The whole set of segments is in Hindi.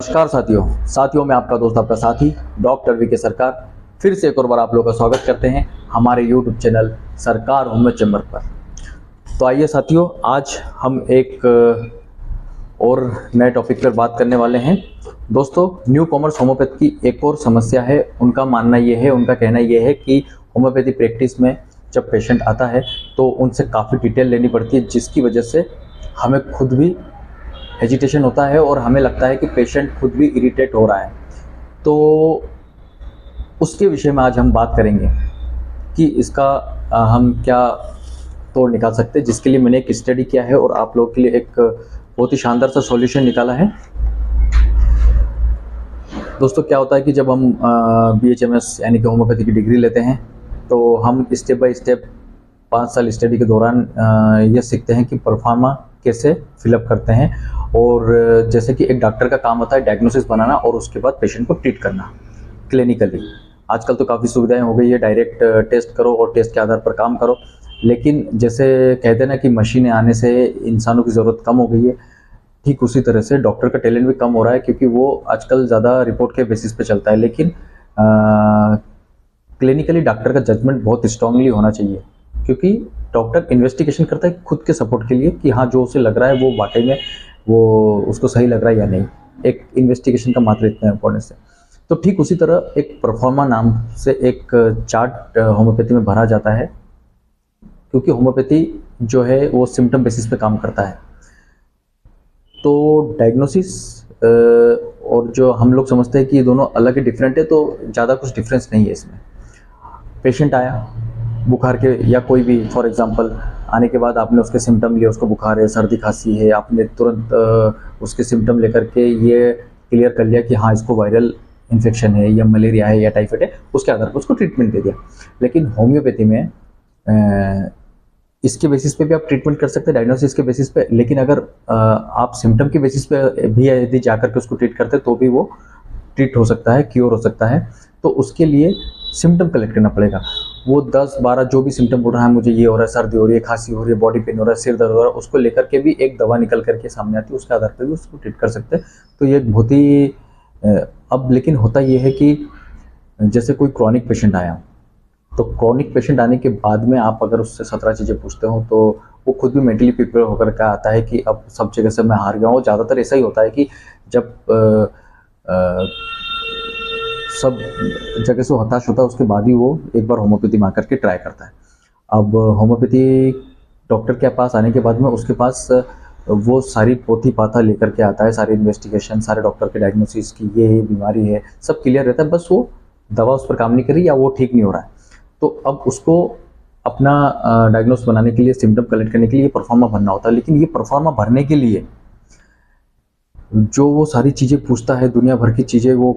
नमस्कार साथियों मैं आपका दोस्त आपका साथी डॉक्टर वी के सरकार फिर से एक और बार आप लोगों का स्वागत करते हैं हमारे यूट्यूब चैनल सरकार होम्यो चैम्बर पर। तो आइए साथियों, आज हम एक और नए टॉपिक पर बात करने वाले हैं। दोस्तों, न्यू कॉमर्स होम्योपैथ की एक और समस्या है। उनका मानना ये है, उनका कहना ये है कि होम्योपैथी प्रैक्टिस में जब पेशेंट आता है तो उनसे काफ़ी डिटेल लेनी पड़ती है, जिसकी वजह से हमें खुद भी हेजिटेशन होता है और हमें लगता है कि पेशेंट खुद भी इरिटेट हो रहा है। तो उसके विषय में आज हम बात करेंगे कि इसका हम क्या तोड़ निकाल सकते हैं, जिसके लिए मैंने एक स्टडी किया है और आप लोगों के लिए एक बहुत ही शानदार सा सॉल्यूशन निकाला है। दोस्तों, क्या होता है कि जब हम BHMS यानी कि होम्योपैथी की डिग्री लेते हैं तो हम स्टेप बाय स्टेप 5 साल स्टडी के दौरान ये सीखते हैं कि परफॉर्मा कैसे फिलअप करते हैं। और जैसे कि एक डॉक्टर का काम होता है डायग्नोसिस बनाना और उसके बाद पेशेंट को ट्रीट करना क्लिनिकली। आजकल तो काफ़ी सुविधाएं हो गई है, डायरेक्ट टेस्ट करो और टेस्ट के आधार पर काम करो। लेकिन जैसे कहते हैं ना कि मशीनें आने से इंसानों की ज़रूरत कम हो गई है, ठीक उसी तरह से डॉक्टर का टैलेंट भी कम हो रहा है, क्योंकि वो आजकल ज़्यादा रिपोर्ट के बेसिस पे चलता है। लेकिन क्लिनिकली डॉक्टर का जजमेंट बहुत स्ट्रांगली होना चाहिए, क्योंकि डॉक्टर इन्वेस्टिगेशन करता है खुद के सपोर्ट के लिए कि हाँ, जो उसे लग रहा है वो वाकई में वो उसको सही लग रहा है या नहीं। एक इन्वेस्टिगेशन का मात्र इतना इम्पोर्टेंस है। तो ठीक उसी तरह एक परफॉर्मा नाम से एक चार्ट होम्योपैथी में भरा जाता है, क्योंकि होम्योपैथी जो है वो सिम्टम बेसिस पे काम करता है। तो डायग्नोसिस और जो हम लोग समझते हैं कि ये दोनों अलग ही डिफरेंट है, तो ज़्यादा कुछ डिफरेंस नहीं है इसमें। पेशेंट आया बुखार के या कोई भी, फॉर एग्जांपल, आने के बाद आपने उसके सिम्टम लिए, उसको बुखार है, सर्दी खांसी है, आपने तुरंत उसके सिम्टम लेकर के ये क्लियर कर लिया कि हाँ, इसको वायरल इन्फेक्शन है या मलेरिया है या टाइफाइड है, उसके आधार पर उसको ट्रीटमेंट दे दिया। लेकिन होम्योपैथी में इसके बेसिस पे भी आप ट्रीटमेंट कर सकते हैं, डायग्नोसिस के बेसिस पे। लेकिन अगर आप सिम्टम के बेसिस पे भी यदि जाकर के उसको ट्रीट करते हैं तो भी वो ट्रीट हो सकता है, क्योर हो सकता है। तो उसके लिए सिम्टम कलेक्ट करना पड़ेगा। वो 10-12 जो भी सिम्टम बोल रहा है, मुझे ये हो रहा है, सर्दी हो रही है, खांसी हो रही है, बॉडी पेन हो रहा है, सिर दर्द हो रहा है, उसको लेकर के भी एक दवा निकल करके सामने आती है, उसके आधार पर भी उसको ट्रीट कर सकते हैं। तो ये बहुत ही अब लेकिन होता ये है कि जैसे कोई क्रॉनिक पेशेंट आया, तो क्रॉनिक पेशेंट आने के बाद में आप अगर उससे 17 चीज़ें पूछते हो तो वो खुद भी मेंटली प्रिपेयर होकर के आता है कि अब सब जगह से मैं हार गया हूँ। ज़्यादातर ऐसा ही होता है कि जब सब जगह से हताश होता है, उसके बाद ही वो एक बार होम्योपैथी में आकर के ट्राई करता है। अब होम्योपैथी डॉक्टर के पास आने के बाद में उसके पास वो सारी पोथी पाथा लेकर के आता है, सारी इन्वेस्टिगेशन, सारे डॉक्टर के डायग्नोसिस की ये बीमारी है, सब क्लियर रहता है, बस वो दवा उस पर काम नहीं कर रही या वो ठीक नहीं हो रहा है। तो अब उसको अपना डायग्नोस बनाने के लिए, सिम्टम कलेक्ट करने के लिए परफॉर्मा भरना होता है। लेकिन ये परफॉर्मा भरने के लिए जो वो सारी चीज़ें पूछता है, दुनिया भर की चीज़ें, वो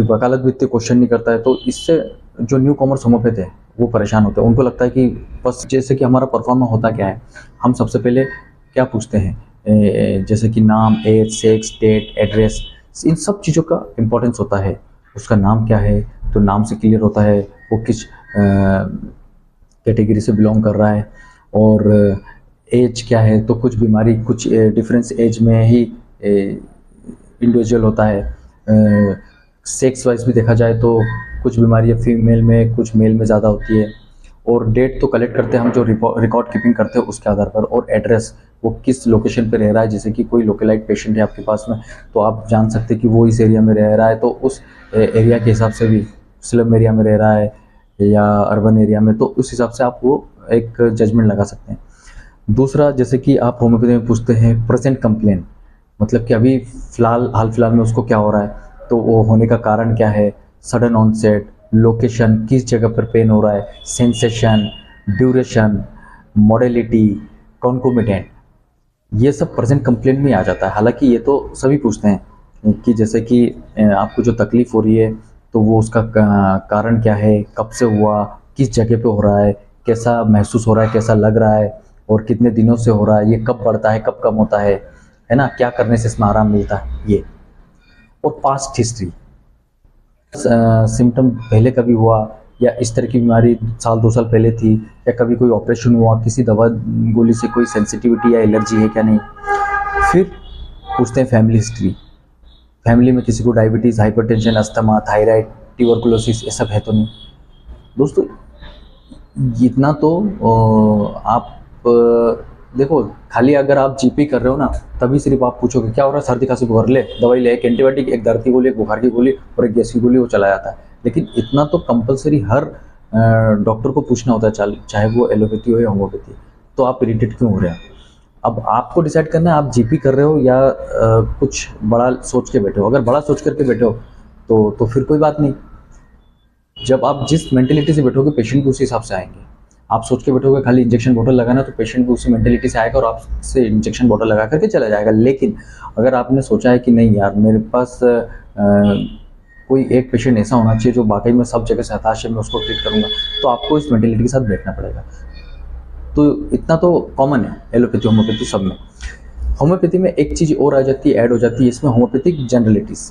वकालत भी इतने क्वेश्चन नहीं करता है। तो इससे जो न्यू कॉमर्स होम्योपैथ है वो परेशान होते हैं। उनको लगता है कि बस जैसे कि हमारा परफॉर्मा होता क्या है, हम सबसे पहले क्या पूछते हैं, जैसे कि नाम, एज, सेक्स, डेट, एड्रेस, इन सब चीज़ों का इम्पोर्टेंस होता है। उसका नाम क्या है तो नाम से क्लियर होता है वो किस कैटेगरी से बिलोंग कर रहा है। और एज क्या है तो कुछ बीमारी, कुछ डिफरेंस एज में ही इंडिविजुअल होता है। सेक्स वाइज भी देखा जाए तो कुछ बीमारियाँ फीमेल में, कुछ मेल में ज़्यादा होती है। और डेट तो कलेक्ट करते हैं हम जो रिकॉर्ड कीपिंग करते हैं उसके आधार पर। और एड्रेस, वो किस लोकेशन पे रह रहा है। जैसे कि कोई लोकलाइट पेशेंट है आपके पास में, तो आप जान सकते हैं कि वो इस एरिया में रह रहा है, तो उस एरिया के हिसाब से भी, स्लम एरिया में रह रहा है या अर्बन एरिया में, तो उस हिसाब से आप वो एक जजमेंट लगा सकते हैं। दूसरा, जैसे कि आप होम्योपैथी में पूछते हैं प्रेजेंट कंप्लेन, मतलब कि अभी हाल फिलहाल में उसको क्या हो रहा है, तो वो होने का कारण क्या है, सडन ऑनसेट, लोकेशन, किस जगह पर पेन हो रहा है, सेंसेशन, ड्यूरेशन, मॉडलिटी, कॉन्कोमिटेंट, ये सब प्रेजेंट कंप्लेन में आ जाता है। हालांकि ये तो सभी पूछते हैं कि जैसे कि आपको जो तकलीफ़ हो रही है तो वो उसका कारण क्या है, कब से हुआ, किस जगह पे हो रहा है, कैसा महसूस हो रहा है, कैसा लग रहा है, और कितने दिनों से हो रहा है, ये कब बढ़ता है, कब कम होता है ना, क्या करने से इसमें आराम मिलता है, ये। और पास्ट हिस्ट्री, सिम्टम पहले कभी हुआ या इस तरह की बीमारी साल 2 साल पहले थी, या कभी कोई ऑपरेशन हुआ, किसी दवा गोली से कोई सेंसिटिविटी या एलर्जी है क्या नहीं। फिर पूछते हैं फैमिली हिस्ट्री, फैमिली में किसी को diabetes, hypertension, asthma, thyroid, tuberculosis ये सब है तो नहीं। दोस्तों इतना तो आप देखो, खाली अगर आप जीपी कर रहे हो ना, तभी सिर्फ आप पूछोगे क्या हो रहा है, सर्दी खांसी बुखार, ले दवाई ले, एक एंटीबायोटिक, एक दर्द की गोली, एक बुखार की गोली और एक गैस की गोली, वो चला जाता है। लेकिन इतना तो कंपलसरी हर डॉक्टर को पूछना होता है, चाहे वो एलोपैथी हो या होम्योपैथी। तो आप इरिटेट क्यों हो रहे हैं? अब आपको डिसाइड करना है आप जीपी कर रहे हो या कुछ बड़ा सोच के बैठे हो। अगर बड़ा सोच करके बैठे हो तो फिर कोई बात नहीं। जब आप जिस मेंटेलिटी से बैठोगे पेशेंट भी उसी हिसाब से आएंगे। आप सोच के बैठोगे खाली इंजेक्शन बॉटल लगाना, तो पेशेंट भी उसी मेंटेलिटी से आएगा और आपसे इंजेक्शन बॉटल लगा करके चला जाएगा। लेकिन अगर आपने सोचा है कि नहीं यार, मेरे पास कोई एक पेशेंट ऐसा होना चाहिए जो वाकई में सब जगह से हताश है, मैं उसको ट्रीट करूँगा, तो आपको इस मेंटेलिटी के साथ बैठना पड़ेगा। तो इतना तो कॉमन है एलोपैथी होम्योपैथी सब में। होम्योपैथी में एक चीज़ और आ जाती है, ऐड हो जाती है इसमें, होम्योपैथिक जनरलिटीज़।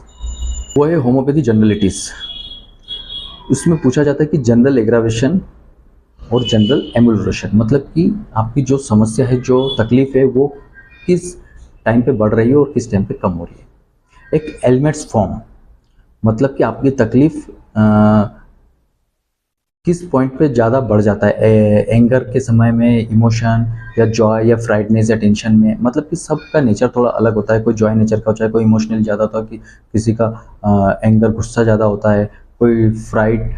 वो है होम्योपैथी जनरलिटीज़। उसमें पूछा जाता है कि जनरल एग्रावेशन और जनरल एम्यूलरेशन, मतलब कि आपकी जो समस्या है, जो तकलीफ है, वो किस टाइम पे बढ़ रही है और किस टाइम पे कम हो रही है। एक एलिमेंट्स फॉर्म, मतलब कि आपकी तकलीफ किस पॉइंट पे ज़्यादा बढ़ जाता है, एंगर के समय में, इमोशन या जॉय या फ्राइडनेस या टेंशन में। मतलब कि सबका नेचर थोड़ा अलग होता है। कोई जॉय नेचर का होता है, कोई इमोशनल ज़्यादा होता है, कि किसी का एंगर गुस्सा ज़्यादा होता है, कोई फ्राइड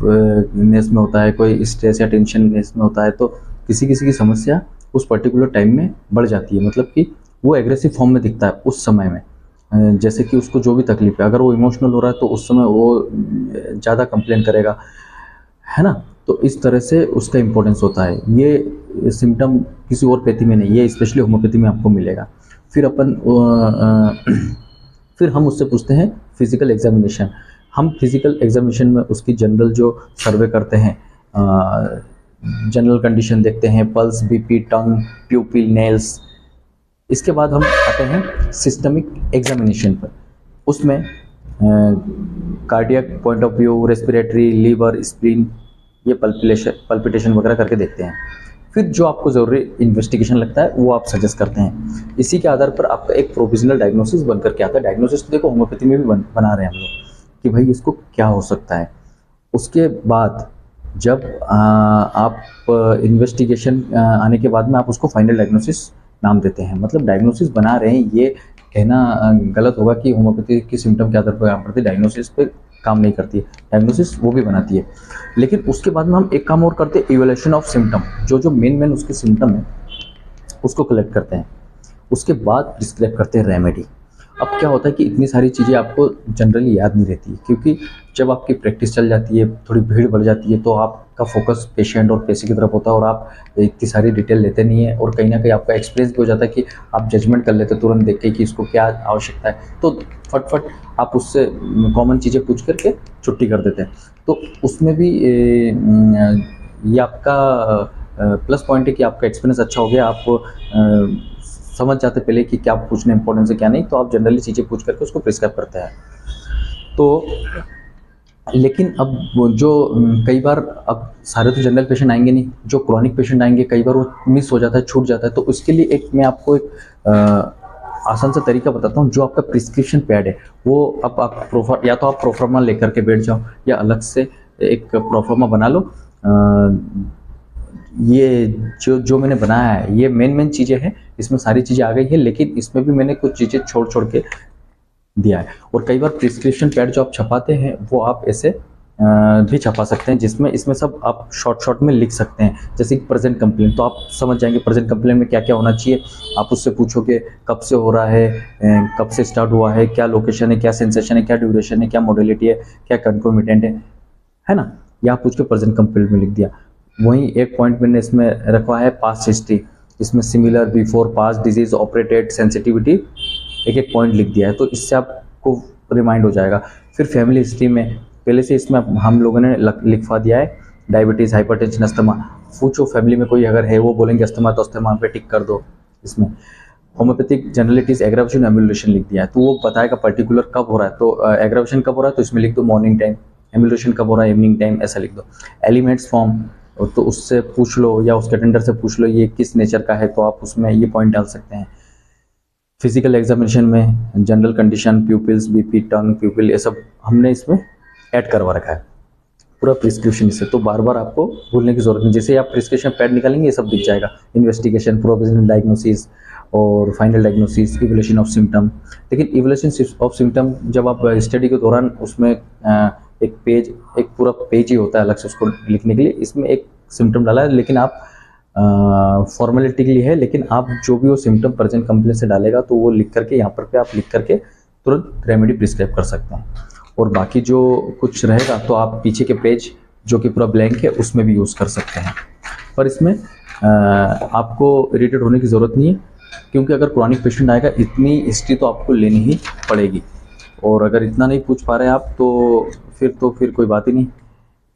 नेस में होता है, कोई स्ट्रेस या टेंशन नेस में होता है। तो किसी किसी की समस्या उस पर्टिकुलर टाइम में बढ़ जाती है, मतलब कि वो एग्रेसिव फॉर्म में दिखता है उस समय में। जैसे कि उसको जो भी तकलीफ है, अगर वो इमोशनल हो रहा है तो उस समय वो ज़्यादा कंप्लेन करेगा, है ना। तो इस तरह से उसका इम्पोर्टेंस होता है। ये सिम्टम किसी और पैथी में नहीं, ये स्पेशली होम्योपैथी में आपको मिलेगा। फिर फिर हम उससे पूछते हैं फिजिकल एग्जामिनेशन। हम फिजिकल एग्जामिनेशन में उसकी जनरल जो सर्वे करते हैं, जनरल कंडीशन देखते हैं, pulse, BP, tongue, pupil, nails. इसके बाद हम आते हैं सिस्टमिक एग्जामिनेशन पर। उसमें cardiac point of view, respiratory, liver, spleen, ये पल्पिटेशन वगैरह करके देखते हैं। फिर जो आपको ज़रूरी इन्वेस्टिगेशन लगता है वो आप सजेस्ट करते हैं। इसी के आधार पर आपका एक प्रोविजनल डायग्नोसिस बन करके आता है। डायग्नोसिस तो देखो होम्योपैथी में भी बना रहे हैं हम लोग कि भाई इसको क्या हो सकता है। उसके बाद जब आप इन्वेस्टिगेशन आने के बाद में आप उसको फाइनल डायग्नोसिस नाम देते हैं। मतलब डायग्नोसिस बना रहे हैं, ये कहना गलत होगा कि होम्योपैथी की सिम्टम के आधार पर काम करती है, डायग्नोसिस पे काम नहीं करती है। डायग्नोसिस वो भी बनाती है, लेकिन उसके बाद में हम एक काम और करते हैं, इवैल्यूएशन ऑफ सिम्टम। जो मेन उसके सिम्टम है उसको कलेक्ट करते हैं। उसके बाद डिस्क्राइब करते हैं रेमेडी। अब क्या होता है कि इतनी सारी चीज़ें आपको जनरली याद नहीं रहती है, क्योंकि जब आपकी प्रैक्टिस चल जाती है, थोड़ी भीड़ बढ़ जाती है, तो आपका फोकस पेशेंट और पैसे की तरफ होता है और आप इतनी सारी डिटेल लेते नहीं है। और कहीं ना कहीं आपका एक्सपीरियंस भी हो जाता है कि आप जजमेंट कर लेते तुरंत देख के कि इसको क्या आवश्यकता है, तो फटफट आप उससे कॉमन चीज़ें पूछ करके छुट्टी कर देते हैं। तो उसमें भी ये आपका प्लस पॉइंट है कि आपका एक्सपीरियंस अच्छा हो गया। आप समझ जाते पहले कि क्या पूछना इंपॉर्टेंस है क्या नहीं, तो आप जनरली चीज़ें पूछ करके उसको प्रिस्क्राइब करते हैं। तो लेकिन अब जो कई बार, अब सारे तो जनरल पेशेंट आएंगे नहीं, जो क्रॉनिक पेशेंट आएंगे कई बार वो मिस हो जाता है, छूट जाता है। तो उसके लिए एक मैं आपको एक आसान सा तरीका बताता हूँ। जो आपका प्रिस्क्रिप्शन पैड है वो अब आप या तो आप प्रोफार्मा लेकर के बैठ जाओ या अलग से एक प्रोफार्मा बना लो। ये जो मैंने बनाया है ये मेन चीज़ें हैं, इसमें सारी चीज़ें आ गई है, लेकिन इसमें भी मैंने कुछ चीज़ें छोड़ के दिया है। और कई बार प्रिस्क्रिप्शन पैड जो आप छपाते हैं वो आप ऐसे भी छपा सकते हैं, जिसमें इसमें सब आप शॉर्ट में लिख सकते हैं। जैसे कि प्रेजेंट कंप्लेन, तो आप समझ जाएंगे प्रेजेंट कंप्लेन में क्या क्या होना चाहिए। आप उससे पूछोगे कब से हो रहा है, कब से स्टार्ट हुआ है, क्या लोकेशन है, क्या सेंसेशन है, क्या ड्यूरेशन है, क्या मोडेलिटी है, क्या कंकोमिटेंट है ना। या पूछ के प्रेजेंट कंप्लेन में लिख दिया। वहीं एक पॉइंट मैंने इसमें रखवा है पास्ट हिस्ट्री, इसमें similar, before, past, disease, operated, sensitivity, एक एक पॉइंट लिख दिया है, तो इससे आपको रिमाइंड हो जाएगा। फिर फैमिली हिस्ट्री में पहले से इसमें हम लोगों ने लिखवा दिया है डायबिटीज़, हाइपरटेंशन, अस्थमा। पूछो फैमिली में कोई अगर है, वो बोलेंगे अस्थमा, तो अस्थमा पे टिक कर दो। इसमें होम्योपैथिक जनरलिटीज, एग्रावेशन, एम्यूलेशन लिख दिया है, तो वो बताएगा पर्टिकुलर कब हो रहा है। तो एग्रावेशन कब हो रहा है तो इसमें लिख दो मॉर्निंग टाइम, एम्यूलेशन कब हो रहा है इवनिंग टाइम, ऐसा लिख दो। एलिमेंट्स फॉर्म, तो उससे पूछ लो या उसके अटेंडर से पूछ लो ये किस नेचर का है, तो आप उसमें ये पॉइंट डाल सकते हैं। फिजिकल एग्जामिनेशन में general condition, pupils, BP, tongue, प्यूपिल, ये सब हमने इसमें ऐड करवा रखा है पूरा प्रिस्क्रिप्शन से। तो बार बार आपको भूलने की जरूरत नहीं, जैसे आप प्रिस्क्रिप्शन पैड निकालेंगे ये सब दिख जाएगा, इन्वेस्टिगेशन, प्रोविजनल डायग्नोसिस और final diagnosis, evolution of symptom. लेकिन इवोल्यूशन ऑफ सिम्टम जब आप स्टडी के दौरान उसमें एक पूरा पेज ही होता है अलग से उसको लिखने के लिए, इसमें एक सिम्टम डाला है, लेकिन आप फॉर्मेलिटी के लिए है, लेकिन आप जो भी वो सिम्टम प्रेजेंट कंप्लेन से डालेगा तो वो लिख करके यहाँ पर पे आप लिख करके तुरंत रेमेडी प्रिस्क्राइब कर सकते हैं। और बाकी जो कुछ रहेगा तो आप पीछे के पेज जो कि पूरा ब्लैंक है उसमें भी यूज़ कर सकते हैं। पर इसमें आपको इरिटेट होने की ज़रूरत नहीं है, क्योंकि अगर क्रॉनिक पेशेंट आएगा इतनी हिस्ट्री तो आपको लेनी ही पड़ेगी, और अगर इतना नहीं पूछ पा रहे आप तो फिर कोई बात ही नहीं,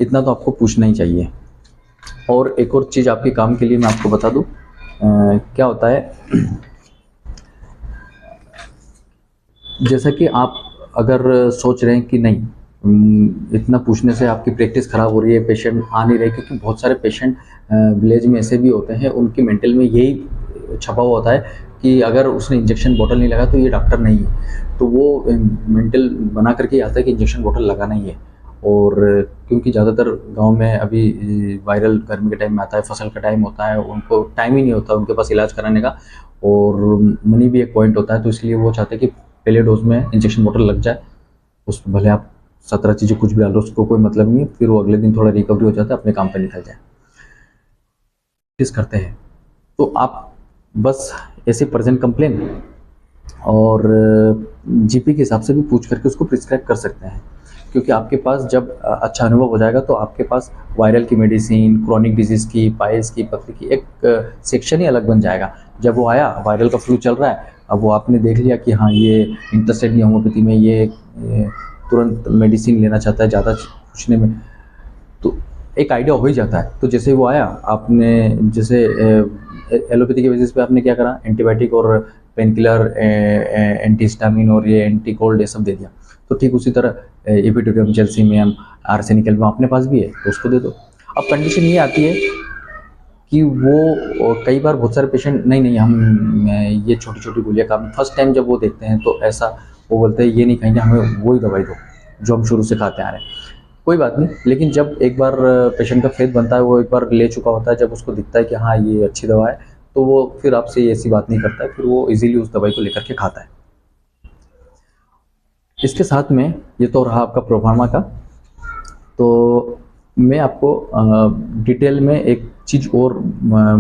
इतना तो आपको पूछना ही चाहिए। और एक और चीज़ आपके काम के लिए मैं आपको बता दूं, क्या होता है, जैसा कि आप अगर सोच रहे हैं कि नहीं इतना पूछने से आपकी प्रैक्टिस ख़राब हो रही है, पेशेंट आ नहीं रहे, क्योंकि बहुत सारे पेशेंट विलेज में ऐसे भी होते हैं, उनके मेंटल में यही छपा हुआ होता है कि अगर उसने इंजेक्शन बॉटल नहीं लगा तो ये डॉक्टर नहीं है, तो वो मेंटल बना करके आता है कि इंजेक्शन बॉटल लगाना ही है। और क्योंकि ज़्यादातर गांव में अभी वायरल गर्मी के टाइम में आता है, फसल का टाइम होता है, उनको टाइम ही नहीं होता उनके पास इलाज कराने का, और मनी भी एक पॉइंट होता है, तो इसलिए वो चाहते हैं कि पहले डोज में इंजेक्शन बॉटल लग जाए, उस भले आप 17 चीज़ें कुछ भी डालो, उसको कोई मतलब नहीं है, फिर वो अगले दिन थोड़ा रिकवरी हो जाता है, अपने काम पर निकल जाए। किस करते हैं तो आप बस ऐसे प्रेजेंट कंप्लेन और जीपी के हिसाब से भी पूछ करके उसको प्रिस्क्राइब कर सकते हैं, क्योंकि आपके पास जब अच्छा अनुभव हो जाएगा तो आपके पास वायरल की मेडिसिन, क्रोनिक डिजीज़ की, पाइल्स की, पथरी की एक सेक्शन ही अलग बन जाएगा। जब वो आया वायरल का फ्लू चल रहा है, अब वो आपने देख लिया कि हाँ ये इंटरेस्टेड नहीं होम्योपैथी में, ये तुरंत मेडिसिन लेना चाहता है ज़्यादा पूछने में, तो एक आइडिया हो ही जाता है। तो जैसे वो आया, आपने जैसे एलोपैथी के बेसिस पे आपने क्या करा, एंटीबायोटिक और पेन किलर, एंटीहिस्टामिन और ये एंटी कोल्ड ये सब दे दिया, तो ठीक उसी तरह इपिटोरियम, चेल्सियम, आर्सेनिकल अपने पास भी है तो उसको दे दो। अब कंडीशन ये आती है कि वो कई बार बहुत सारे पेशेंट नहीं हम ये छोटी छोटी गोलियाँ काम, फर्स्ट टाइम जब वो देखते हैं तो ऐसा वो बोलते हैं ये नहीं कहेंगे, हमें वही दवाई दो जो हम शुरू से खाते आ रहे हैं। कोई बात नहीं, लेकिन जब एक बार पेशेंट का फेथ बनता है, वो एक बार ले चुका होता है, जब उसको दिखता है कि हाँ ये अच्छी दवा है, तो वो फिर आपसे ऐसी बात नहीं करता है, फिर वो इजीली उस दवाई को लेकर के खाता है। इसके साथ में ये तो रहा आपका प्रोफार्मा का, तो मैं आपको डिटेल में एक चीज़ और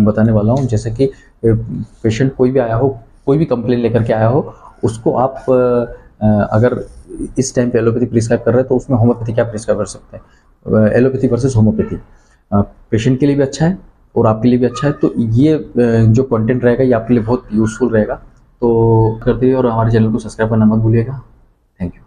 बताने वाला हूँ, जैसे कि पेशेंट कोई भी आया हो, कोई भी कंप्लेन लेकर के आया हो, उसको आप अगर इस टाइम पे एलोपैथी प्रिस्क्राइब कर रहे हैं तो उसमें होम्योपैथी क्या प्रिस्क्राइब कर सकते हैं, एलोपैथी वर्सेस होम्योपैथी पेशेंट के लिए भी अच्छा है और आपके लिए भी अच्छा है। तो ये जो कंटेंट रहेगा ये आपके लिए बहुत यूजफुल रहेगा, तो करते हुए और हमारे चैनल को सब्सक्राइब करना मत भूलिएगा। Thank you.